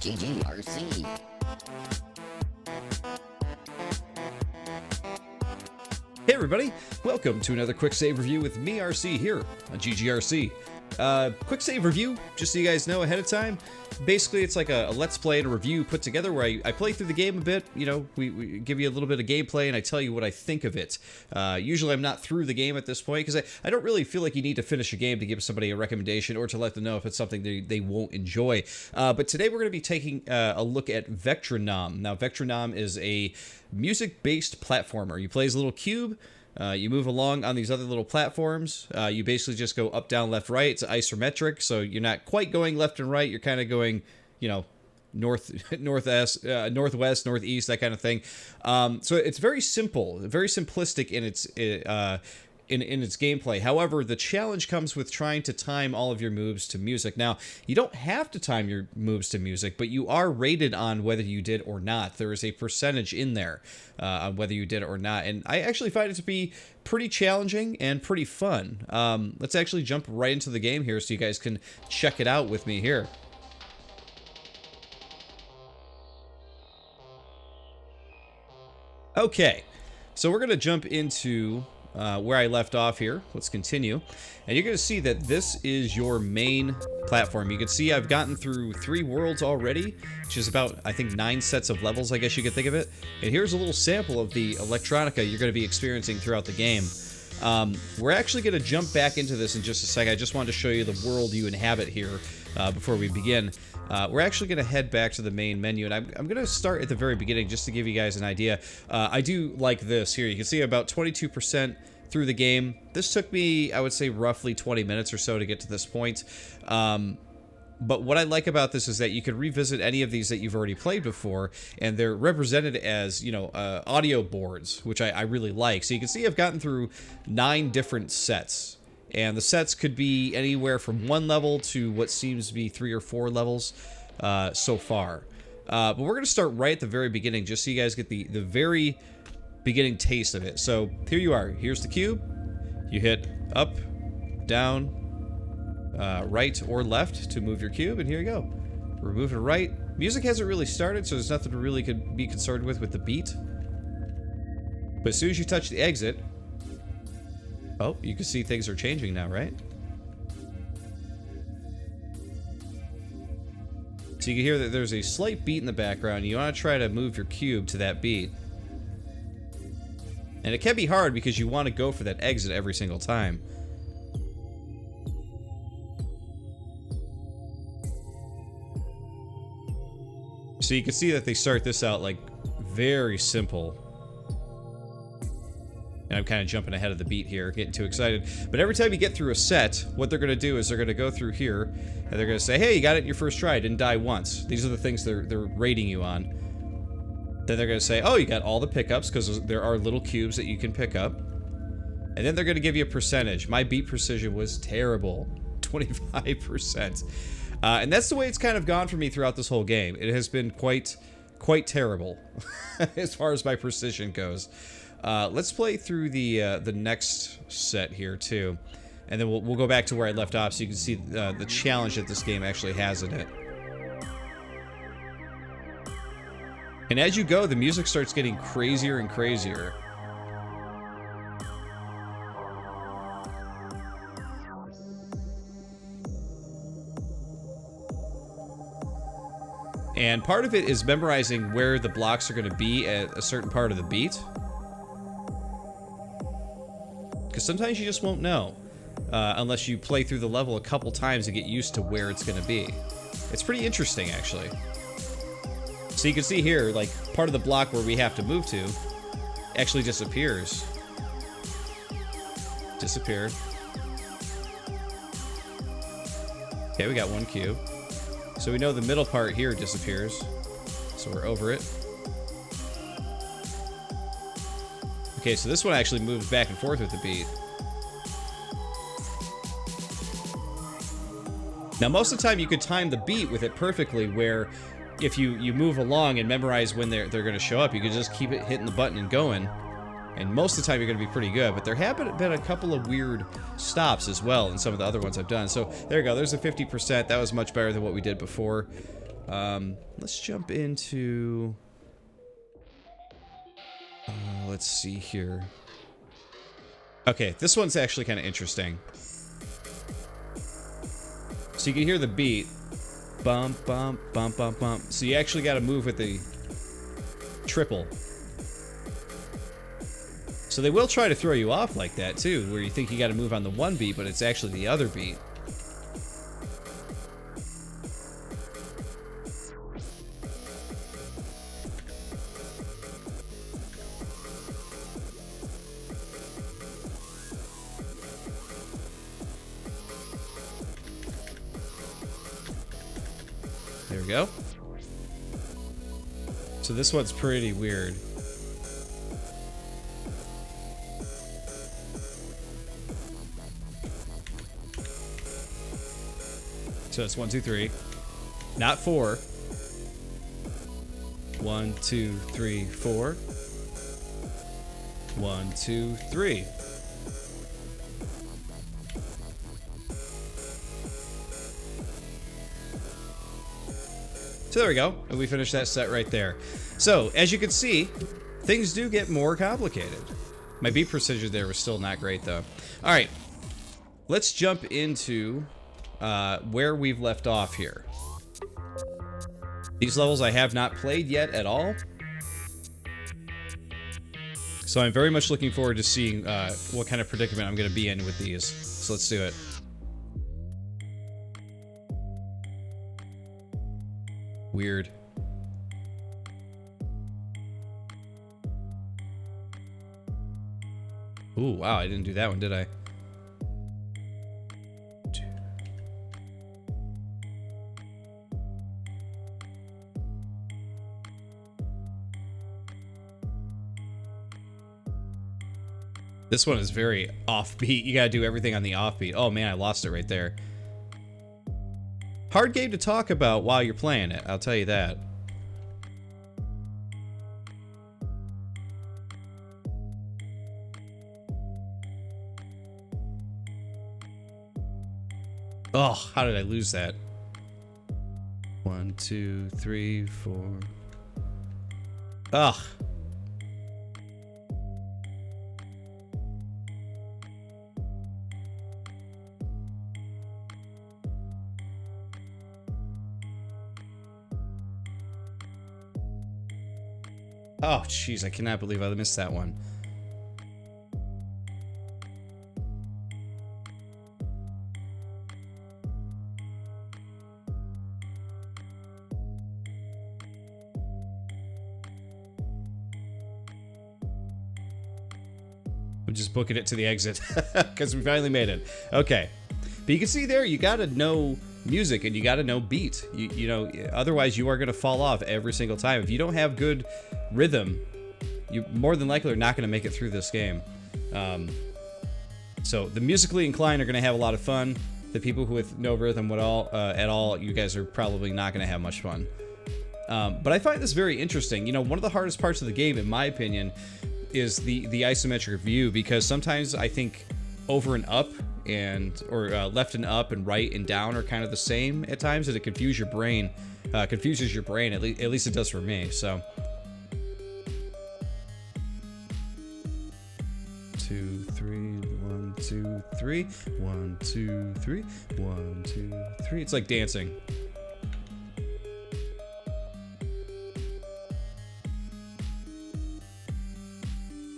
GGRC. Hey everybody, welcome to another Quick Save Review with me, RC, here on GGRC. Quick Save Review, just so you guys know ahead of time. Basically, it's like a Let's Play and a review put together where I play through the game a bit. You know, we give you a little bit of gameplay and I tell you what I think of it. Usually I'm not through the game at this point because I don't really feel like you need to finish a game to give somebody a recommendation or to let them know if it's something they won't enjoy. But today we're going to be taking a look at Vectronom. Now, Vectronom is a music-based platformer. You play as a little cube. You move along on these other little platforms. You basically just go up, down, left, right. It's isometric, so you're not quite going left and right. You're kind of going, you know, northwest, northeast, that kind of thing. So it's very simple, very simplistic in its in its gameplay. However, the challenge comes with trying to time all of your moves to music. Now, you don't have to time your moves to music, but you are rated on whether you did or not. There is a percentage in there on whether you did or not, and I actually find it to be pretty challenging and pretty fun. Let's actually jump right into the game here so you guys can check it out with me here. Okay, so we're going to jump into where I left off here. Let's continue. And you're going to see that this is your main platform. You can see I've gotten through 3 worlds already, which is about, I think, 9 sets of levels, I guess you could think of it. And here's a little sample of the electronica you're going to be experiencing throughout the game. We're actually going to jump back into this in just a second. I just wanted to show you the world you inhabit here before we begin. We're actually going to head back to the main menu, and I'm going to start at the very beginning just to give you guys an idea. I do like this here. You can see about 22% through the game. This took me, I would say, roughly 20 minutes or so to get to this point. But what I like about this is that you could revisit any of these that you've already played before, and they're represented as, you know, audio boards, which I really like. So you can see I've gotten through 9 different sets. And the sets could be anywhere from 1 level to what seems to be 3 or 4 levels so far. But we're going to start right at the very beginning, just so you guys get the very beginning taste of it. So here you are. Here's the cube. You hit up, down, right or left to move your cube, and here you go. We're moving right. Music hasn't really started, so there's nothing to really could be concerned with the beat. But as soon as you touch the exit... Oh, you can see things are changing now, right? So you can hear that there's a slight beat in the background. You want to try to move your cube to that beat. And it can be hard because you want to go for that exit every single time. So you can see that they start this out like very simple. And I'm kind of jumping ahead of the beat here, getting too excited. But every time you get through a set, what they're going to do is they're going to go through here, and they're going to say, hey, you got it in your first try, didn't die once. These are the things they're rating you on. Then they're going to say, oh, you got all the pickups, because there are little cubes that you can pick up. And then they're going to give you a percentage. My beat precision was terrible, 25%. And that's the way it's kind of gone for me throughout this whole game. It has been quite terrible as far as my precision goes. Let's play through the next set here too, and then we'll go back to where I left off so you can see the challenge that this game actually has in it. And as you go, the music starts getting crazier and crazier. And part of it is memorizing where the blocks are going to be at a certain part of the beat. Because sometimes you just won't know unless you play through the level a couple times to get used to where it's going to be. It's pretty interesting, actually. So you can see here, like, part of the block where we have to move to actually disappears. Disappeared. Okay, we got 1 cube. So we know the middle part here disappears. So we're over it. Okay, so this one actually moves back and forth with the beat. Now, most of the time you could time the beat with it perfectly, where if you move along and memorize when they're going to show up, you can just keep it hitting the button and going. And most of the time you're going to be pretty good, but there have been a couple of weird stops as well in some of the other ones I've done. So there you go, there's a 50%. That was much better than what we did before. Let's jump into... let's see here. Okay, this one's actually kind of interesting. So you can hear the beat. Bump, bump, bump, bump, bump. So you actually got to move with the triple. So they will try to throw you off like that too, where you think you got to move on the one beat, but it's actually the other beat. There we go. So this one's pretty weird. So it's 1, 2, 3, not 4. 1, 2, 3, 4. 1, 2, 3. So there we go, and we finished that set right there. So as you can see, things do get more complicated. My beat precision there was still not great though. All right, let's jump into where we've left off here. These levels I have not played yet at all. So I'm very much looking forward to seeing what kind of predicament I'm going to be in with these. So let's do it. Weird. Ooh, wow, I didn't do that one, did I? This one is very offbeat. You gotta do everything on the offbeat. Oh man, I lost it right there. Hard game to talk about while you're playing it, I'll tell you that. Oh, how did I lose that? 1, 2, 3, 4. Ugh. Oh, jeez, I cannot believe I missed that one. I'm just booking it to the exit because we finally made it. Okay. But you can see there, you gotta know music and you gotta know beat. You know, otherwise you are gonna fall off every single time. If you don't have good rhythm, you more than likely are not gonna make it through this game. So the musically inclined are gonna have a lot of fun. The people who with no rhythm at all, you guys are probably not gonna have much fun. But I find this very interesting. You know, one of the hardest parts of the game, in my opinion, is the isometric view, because sometimes I think over and up or left and up and right and down are kind of the same at times, and it confuses your brain. At least it does for me. So 2, 3, 1, 2, 3, 1, 2, 3, 1, 2, 3. It's like dancing.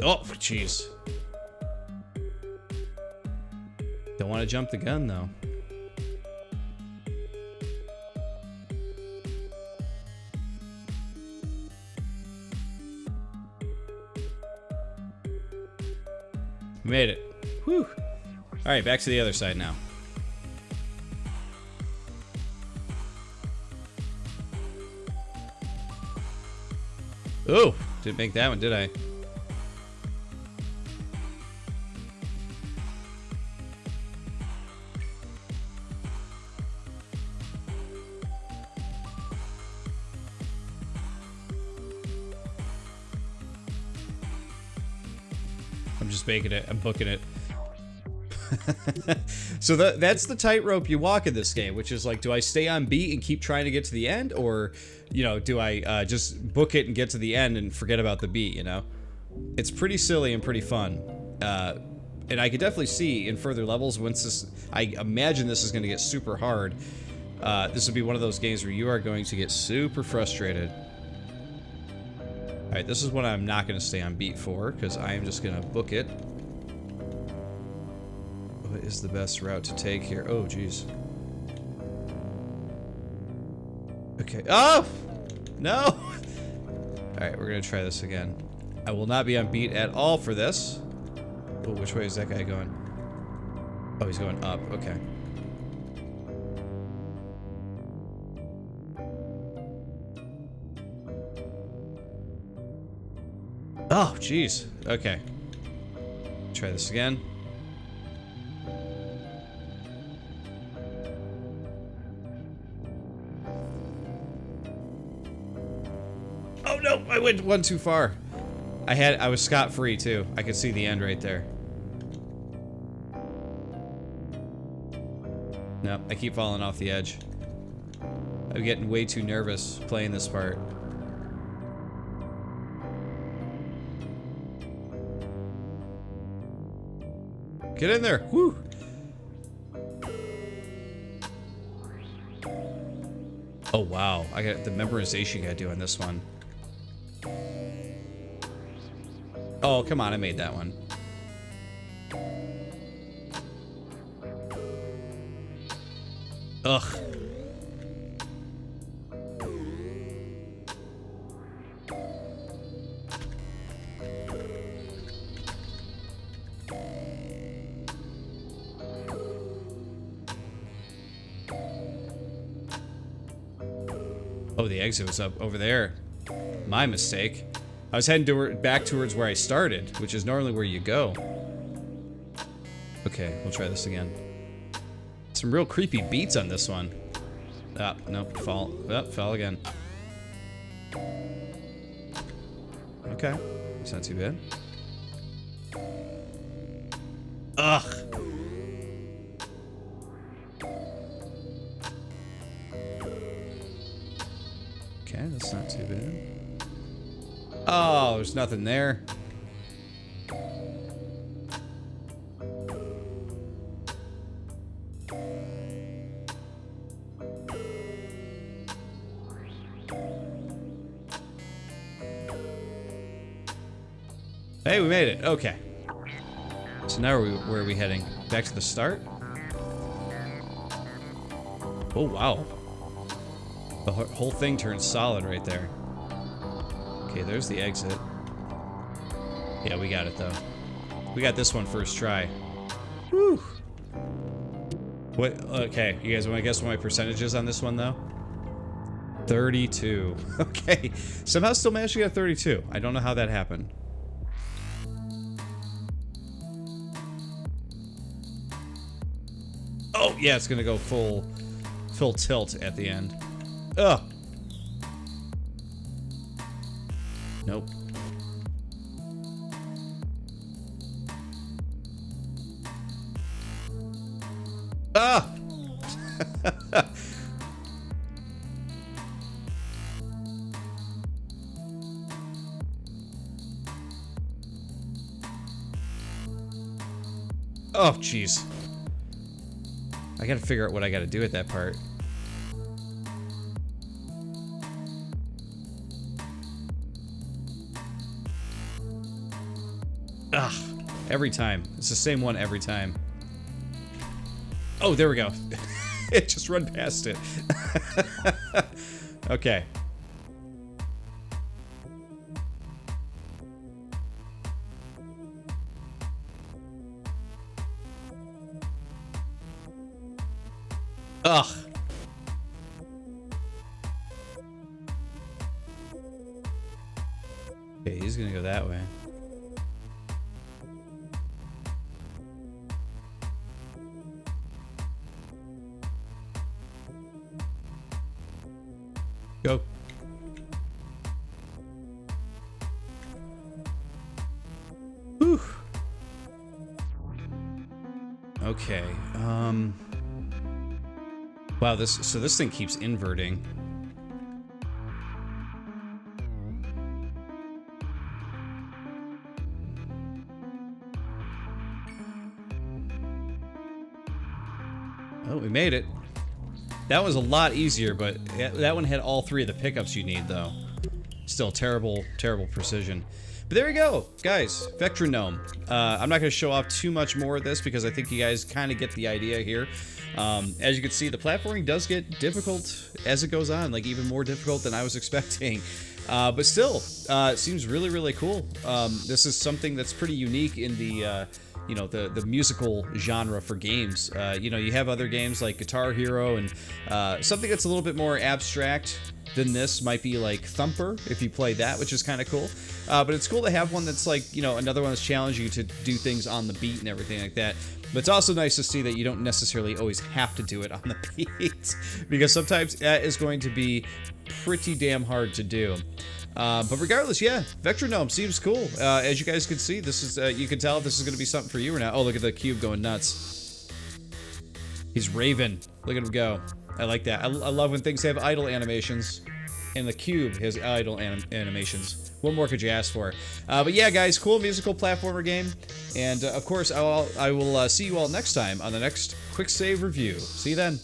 Oh, jeez. Don't want to jump the gun, though. We made it. Whew. Alright, back to the other side now. Oh, didn't make that one, did I? I'm just making it. I'm booking it. So that's the tightrope you walk in this game, which is like, do I stay on beat and keep trying to get to the end, or, you know, do I just book it and get to the end and forget about the beat, you know? It's pretty silly and pretty fun. And I could definitely see in further levels, once this, I imagine this is going to get super hard. This would be one of those games where you are going to get super frustrated. Alright, this is what I'm not going to stay on beat for, because I am just going to book it. What is the best route to take here? Oh, jeez. Okay. Oh! No! Alright, we're going to try this again. I will not be on beat at all for this. Oh, which way is that guy going? Oh, he's going up. Okay. Oh, jeez. Okay. Try this again. Oh no, I went one too far. I was scot-free too. I could see the end right there. No, I keep falling off the edge. I'm getting way too nervous playing this part. Get in there! Woo! Oh wow, I got the memorization you gotta do on this one. Oh, come on, I made that one. Ugh. Oh, the exit was up over there. My mistake. I was heading back towards where I started, which is normally where you go. Okay, we'll try this again. Some real creepy beats on this one. Ah, nope, fall. Oh, fell again. Okay, it's not too bad. Ugh. Okay, that's not too bad. Oh, there's nothing there. Hey, we made it. Okay. So now where are we heading? Back to the start? Oh, wow. The whole thing turns solid right there. Okay, there's the exit. Yeah, we got it, though. We got this one first try. Whew. What? Okay, you guys want to guess what my percentage is on this one, though? 32. Okay. Somehow still managed to get a 32. I don't know how that happened. Oh, yeah, it's gonna go full tilt at the end. Ugh. Nope. Ah! Oh, jeez. I gotta figure out what I gotta do at that part. Ugh. Every time. It's the same one every time. Oh, there we go. It just run past it. Okay. Ugh. Okay, he's gonna go that way. Go. Whew. Okay. Wow, this thing keeps inverting. Oh, we made it. That was a lot easier, but that one had all three of the pickups you need, though. Still terrible, terrible precision. But there we go, guys. Vectronom. I'm not going to show off too much more of this because I think you guys kind of get the idea here. As you can see, the platforming does get difficult as it goes on, like even more difficult than I was expecting. But still, it seems really, really cool. This is something that's pretty unique in the you know, the musical genre for games. You know, you have other games like Guitar Hero and something that's a little bit more abstract than this might be like Thumper, if you play that, which is kind of cool. But it's cool to have one that's like, you know, another one that's challenging you to do things on the beat and everything like that. But it's also nice to see that you don't necessarily always have to do it on the beat, because sometimes that is going to be pretty damn hard to do. But regardless, yeah, Vectronom seems cool. As you guys can see, this is you can tell if this is going to be something for you or not. Oh, look at the cube going nuts. He's raving. Look at him go. I like that. I love when things have idle animations, and the cube has idle animations. What more could you ask for? But yeah, guys, cool musical platformer game. And of course, I will see you all next time on the next QuickSave review. See you then.